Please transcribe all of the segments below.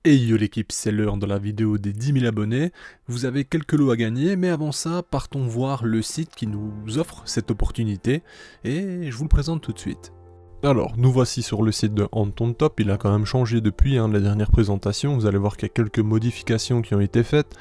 Et yo l'équipe, c'est l'heure de la vidéo des 10 000 abonnés. Vous avez quelques lots à gagner, mais avant ça, partons voir le site qui nous offre cette opportunité, et je vous le présente tout de suite. Alors, nous voici sur le site de Anton Top, il a quand même changé depuis la dernière présentation, vous allez voir qu'il y a quelques modifications qui ont été faites.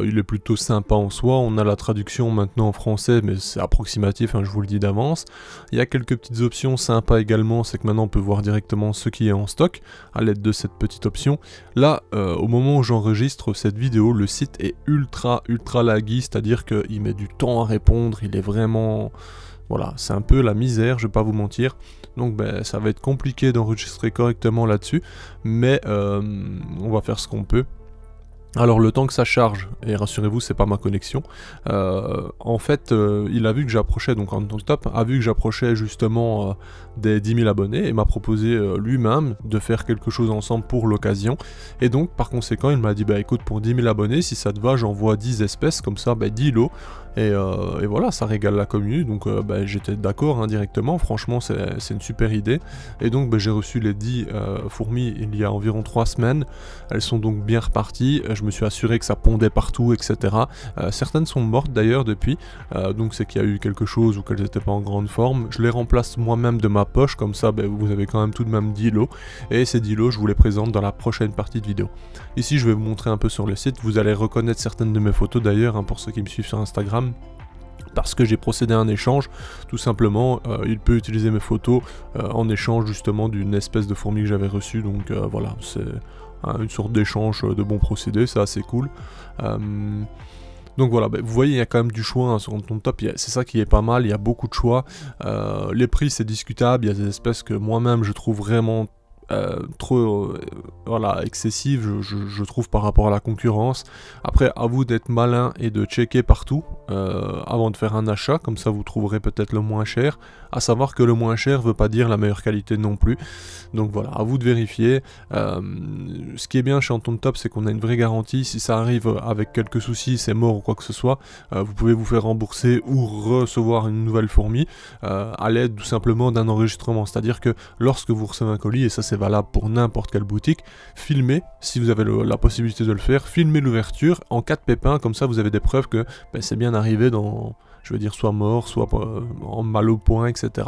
Il est plutôt sympa en soi, on a la traduction maintenant en français, mais c'est approximatif, je vous le dis d'avance. Il y a quelques petites options sympas également, c'est que maintenant on peut voir directement ce qui est en stock, à l'aide de cette petite option. Là, au moment où j'enregistre cette vidéo, le site est ultra laggy, c'est-à-dire qu'il met du temps à répondre, il est vraiment... Voilà, c'est un peu la misère, je vais pas vous mentir. Donc ça va être compliqué d'enregistrer correctement là-dessus, mais on va faire ce qu'on peut. Alors le temps que ça charge, et rassurez-vous c'est pas ma connexion, en fait il a vu que j'approchais, donc en top, a vu que j'approchais justement des 10 000 abonnés et m'a proposé lui-même de faire quelque chose ensemble pour l'occasion. Et donc par conséquent il m'a dit bah écoute, pour 10 000 abonnés si ça te va j'envoie 10 espèces, comme ça 10 lots. Et voilà, ça régale la commune, donc j'étais d'accord directement, franchement c'est une super idée. Et donc j'ai reçu les 10 fourmis il y a environ 3 semaines, elles sont donc bien reparties, je me suis assuré que ça pondait partout, etc. Certaines sont mortes d'ailleurs depuis, donc c'est qu'il y a eu quelque chose ou qu'elles n'étaient pas en grande forme. Je les remplace moi-même de ma poche, comme ça vous avez quand même tout de même 10 lots, et ces 10 lots je vous les présente dans la prochaine partie de vidéo. Ici je vais vous montrer un peu sur le site, vous allez reconnaître certaines de mes photos d'ailleurs, pour ceux qui me suivent sur Instagram, parce que j'ai procédé à un échange, tout simplement, il peut utiliser mes photos en échange justement d'une espèce de fourmi que j'avais reçue, donc voilà, c'est une sorte d'échange de bons procédés, c'est assez cool. Donc voilà, vous voyez il y a quand même du choix sur ton top, c'est ça qui est pas mal, il y a beaucoup de choix, les prix c'est discutable, il y a des espèces que moi-même je trouve vraiment trop excessive je trouve par rapport à la concurrence. Après à vous d'être malin et de checker partout avant de faire un achat, comme ça vous trouverez peut-être le moins cher, à savoir que le moins cher veut pas dire la meilleure qualité non plus, donc voilà, à vous de vérifier. Ce qui est bien chez Anton Top, c'est qu'on a une vraie garantie, si ça arrive avec quelques soucis, c'est mort ou quoi que ce soit, vous pouvez vous faire rembourser ou recevoir une nouvelle fourmi à l'aide tout simplement d'un enregistrement, c'est à dire que lorsque vous recevez un colis, et ça c'est valable pour n'importe quelle boutique, filmez, si vous avez la possibilité de le faire, filmez l'ouverture en cas de pépin, comme ça vous avez des preuves que c'est bien arrivé dans, je veux dire, soit mort, soit en mal au point, etc.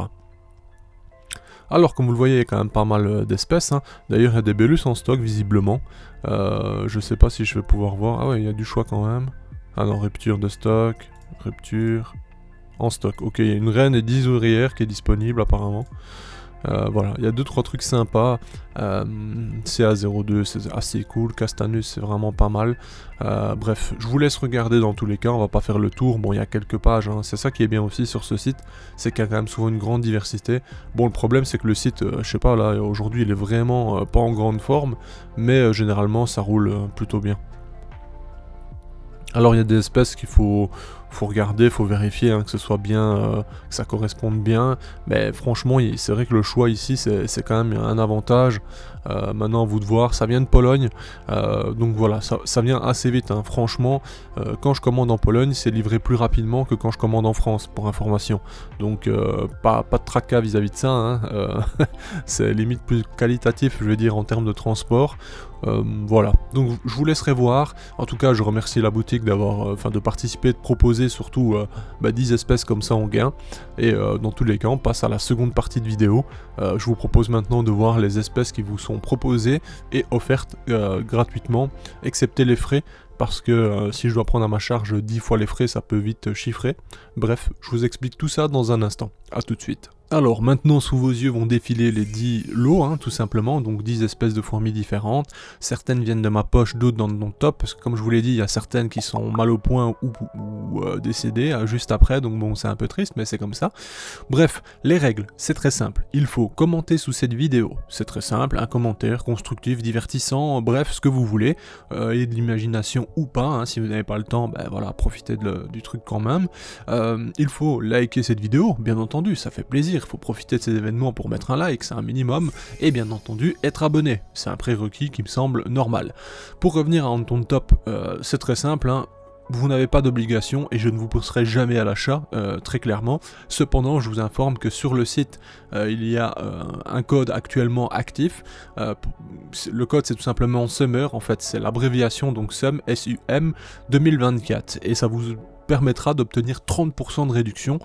Alors comme vous le voyez, il y a quand même pas mal d'espèces, d'ailleurs il y a des Bélus en stock visiblement, je sais pas si je vais pouvoir voir, ah ouais il y a du choix quand même, ah non, rupture de stock, rupture, en stock, ok, il y a une reine et 10 ouvrières qui est disponible apparemment. Voilà, il y a 2-3 trucs sympas, CA02 c'est assez cool, Castanus c'est vraiment pas mal, bref, je vous laisse regarder dans tous les cas, on va pas faire le tour, bon il y a quelques pages, c'est ça qui est bien aussi sur ce site, c'est qu'il y a quand même souvent une grande diversité. Bon le problème c'est que le site, je sais pas là, aujourd'hui il est vraiment pas en grande forme, mais généralement ça roule plutôt bien. Alors il y a des espèces qu'il faut regarder, faut vérifier que ce soit bien, que ça corresponde bien, mais franchement c'est vrai que le choix ici c'est quand même un avantage. Maintenant à vous de voir, ça vient de Pologne, donc voilà, ça vient assez vite, franchement, quand je commande en Pologne c'est livré plus rapidement que quand je commande en France, pour information, donc pas de tracas vis-à-vis de ça, c'est limite plus qualitatif je veux dire en termes de transport. Voilà, donc je vous laisserai voir. En tout cas je remercie la boutique d'avoir, de participer, de proposer surtout 10 espèces comme ça en gain, et dans tous les cas on passe à la seconde partie de vidéo. Je vous propose maintenant de voir les espèces qui vous sont proposées et offertes gratuitement, excepté les frais, parce que si je dois prendre à ma charge 10 fois les frais ça peut vite chiffrer. Bref, je vous explique tout ça dans un instant, à tout de suite. Alors maintenant sous vos yeux vont défiler les 10 lots, tout simplement, donc 10 espèces de fourmis différentes. Certaines viennent de ma poche, d'autres dans mon top, parce que comme je vous l'ai dit, il y a certaines qui sont mal au point ou décédées juste après, donc bon c'est un peu triste mais c'est comme ça. Bref, les règles, c'est très simple, il faut commenter sous cette vidéo, c'est très simple, un commentaire constructif, divertissant, bref ce que vous voulez, et de l'imagination ou pas, si vous n'avez pas le temps, voilà, profitez du truc quand même. Il faut liker cette vidéo, bien entendu, ça fait plaisir. Il faut profiter de ces événements pour mettre un like, c'est un minimum, et bien entendu être abonné, c'est un prérequis qui me semble normal. Pour revenir à Anton Top, c'est très simple, vous n'avez pas d'obligation et je ne vous pousserai jamais à l'achat, très clairement. Cependant, je vous informe que sur le site, il y a un code actuellement actif. Le code, c'est tout simplement SUMMER, en fait, c'est l'abréviation, donc SUM, S-U-M, 2024. Et ça vous permettra d'obtenir 30% de réduction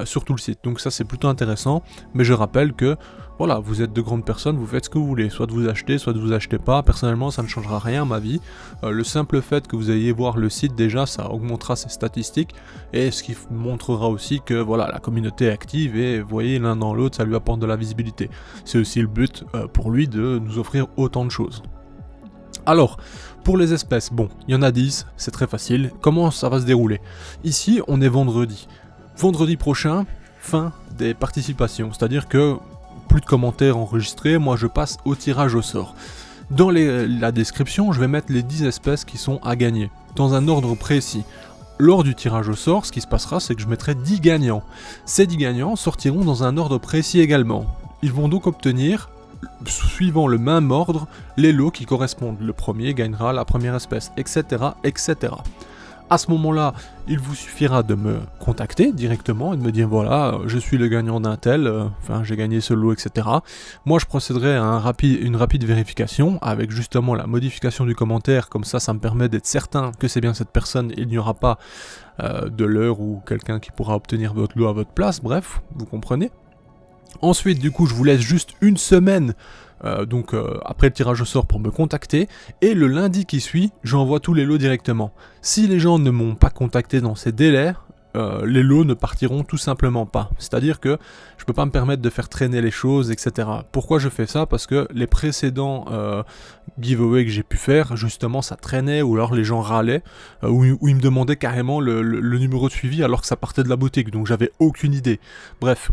sur tout le site. Donc ça, c'est plutôt intéressant. Mais je rappelle que, voilà, vous êtes de grandes personnes, vous faites ce que vous voulez. Soit de vous achetez, soit de vous achetez pas. Personnellement, ça ne changera rien à ma vie. Le simple fait que vous ayez voir le site, déjà, ça augmentera ses statistiques. Et ce qui montrera aussi que, voilà, la communauté est active et, vous voyez, l'un dans l'autre, ça lui apporte de la visibilité. C'est aussi le but pour lui de nous offrir autant de choses. Alors, pour les espèces, bon, il y en a 10, c'est très facile. Comment ça va se dérouler? Ici, on est vendredi. Vendredi prochain, fin des participations, c'est-à-dire que plus de commentaires enregistrés, moi je passe au tirage au sort. Dans la description, je vais mettre les 10 espèces qui sont à gagner, dans un ordre précis. Lors du tirage au sort, ce qui se passera, c'est que je mettrai 10 gagnants. Ces 10 gagnants sortiront dans un ordre précis également. Ils vont donc obtenir, suivant le même ordre, les lots qui correspondent. Le premier gagnera la première espèce, etc., etc. À ce moment-là, il vous suffira de me contacter directement et de me dire voilà, je suis le gagnant d'un tel, enfin j'ai gagné ce lot, etc. Moi je procéderai à une rapide vérification avec justement la modification du commentaire, comme ça me permet d'être certain que c'est bien cette personne et il n'y aura pas de leurre ou quelqu'un qui pourra obtenir votre lot à votre place, bref, vous comprenez. Ensuite, du coup, je vous laisse juste une semaine après le tirage au sort pour me contacter, et le lundi qui suit, j'envoie tous les lots directement. Si les gens ne m'ont pas contacté dans ces délais, les lots ne partiront tout simplement pas. C'est-à-dire que je peux pas me permettre de faire traîner les choses, etc. Pourquoi je fais ça? Parce que les précédents giveaways que j'ai pu faire, justement, ça traînait, ou alors les gens râlaient, ou ils me demandaient carrément le numéro de suivi alors que ça partait de la boutique, donc j'avais aucune idée. Bref,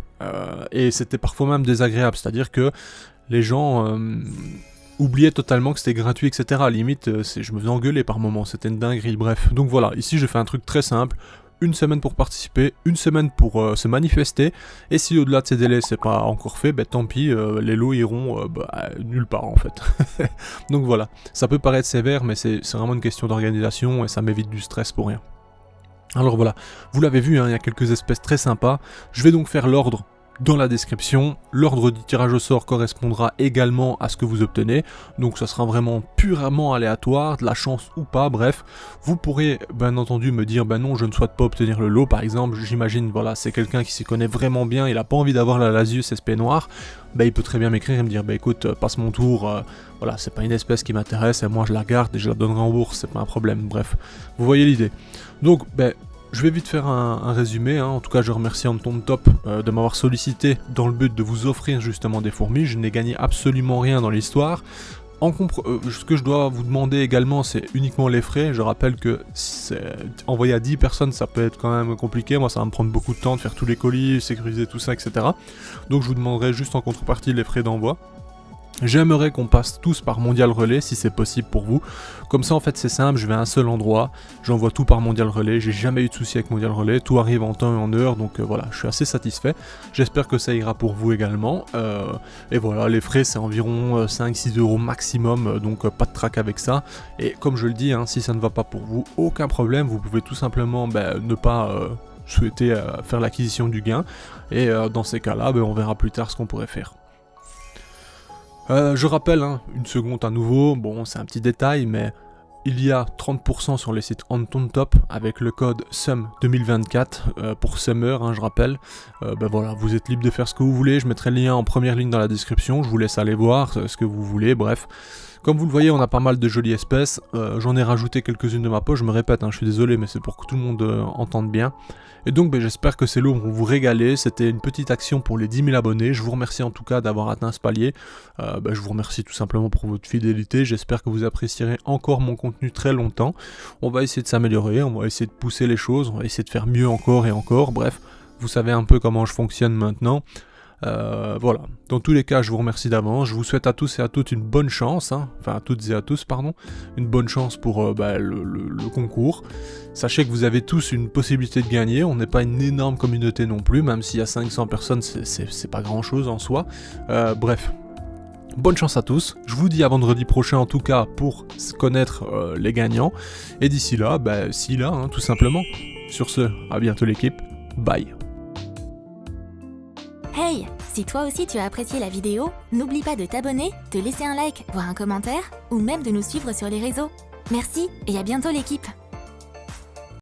et c'était parfois même désagréable, c'est-à-dire que les gens oubliaient totalement que c'était gratuit, etc. Limite, je me faisais engueuler par moments, c'était une dinguerie, bref. Donc voilà, ici je fais un truc très simple. Une semaine pour participer, une semaine pour se manifester, et si au-delà de ces délais c'est pas encore fait, tant pis, les lots iront nulle part en fait. Donc voilà, ça peut paraître sévère, mais c'est vraiment une question d'organisation et ça m'évite du stress pour rien. Alors voilà, vous l'avez vu, il y a quelques espèces très sympas, je vais donc faire l'ordre dans la description. L'ordre du tirage au sort correspondra également à ce que vous obtenez, donc ça sera vraiment purement aléatoire, de la chance ou pas, bref. Vous pourrez bien entendu me dire non, je ne souhaite pas obtenir le lot, par exemple, j'imagine, voilà, c'est quelqu'un qui s'y connaît vraiment bien, il a pas envie d'avoir la Lasius SP noire, il peut très bien m'écrire et me dire écoute, passe mon tour, voilà, c'est pas une espèce qui m'intéresse et moi je la garde et je la donnerai en bourse, c'est pas un problème, bref, vous voyez l'idée. Donc je vais vite faire un résumé, en tout cas je remercie Anton Top de m'avoir sollicité dans le but de vous offrir justement des fourmis. Je n'ai gagné absolument rien dans l'histoire. Ce que je dois vous demander également, c'est uniquement les frais. Je rappelle que envoyer à 10 personnes, ça peut être quand même compliqué. Moi, ça va me prendre beaucoup de temps de faire tous les colis, sécuriser tout ça, etc. Donc je vous demanderai juste en contrepartie les frais d'envoi. J'aimerais qu'on passe tous par Mondial Relais si c'est possible pour vous. Comme ça en fait c'est simple, je vais à un seul endroit, j'envoie tout par Mondial Relais, j'ai jamais eu de soucis avec Mondial Relais, tout arrive en temps et en heure, donc voilà, je suis assez satisfait. J'espère que ça ira pour vous également. Et voilà, les frais c'est environ 5-6 € maximum, donc pas de trac avec ça. Et comme je le dis, si ça ne va pas pour vous, aucun problème, vous pouvez tout simplement ne pas souhaiter faire l'acquisition du gain. Et dans ces cas-là, on verra plus tard ce qu'on pourrait faire. Je rappelle, une seconde à nouveau, bon c'est un petit détail, mais il y a 30% sur les sites Anton Top avec le code SUM2024 pour Summer, je rappelle. Voilà, vous êtes libre de faire ce que vous voulez, je mettrai le lien en première ligne dans la description, je vous laisse aller voir ce que vous voulez, bref. Comme vous le voyez, on a pas mal de jolies espèces, j'en ai rajouté quelques-unes de ma poche, je me répète, je suis désolé, mais c'est pour que tout le monde entende bien. Et donc j'espère que ces lots vont vous régaler, c'était une petite action pour les 10 000 abonnés, je vous remercie en tout cas d'avoir atteint ce palier, je vous remercie tout simplement pour votre fidélité, j'espère que vous apprécierez encore mon contenu très longtemps. On va essayer de s'améliorer, on va essayer de pousser les choses, on va essayer de faire mieux encore et encore, bref, vous savez un peu comment je fonctionne maintenant. Voilà, dans tous les cas je vous remercie d'avance, je vous souhaite à tous et à toutes une bonne chance, enfin à toutes et à tous pardon, une bonne chance pour le concours. Sachez que vous avez tous une possibilité de gagner, on n'est pas une énorme communauté non plus, même s'il y a 500 personnes c'est pas grand chose en soi, bref. Bonne chance à tous, je vous dis à vendredi prochain en tout cas pour connaître les gagnants. Et d'ici là, si là, hein, tout simplement. Sur ce, à bientôt l'équipe, bye. Hey, si toi aussi tu as apprécié la vidéo, n'oublie pas de t'abonner, de laisser un like, voire un commentaire, ou même de nous suivre sur les réseaux. Merci et à bientôt l'équipe.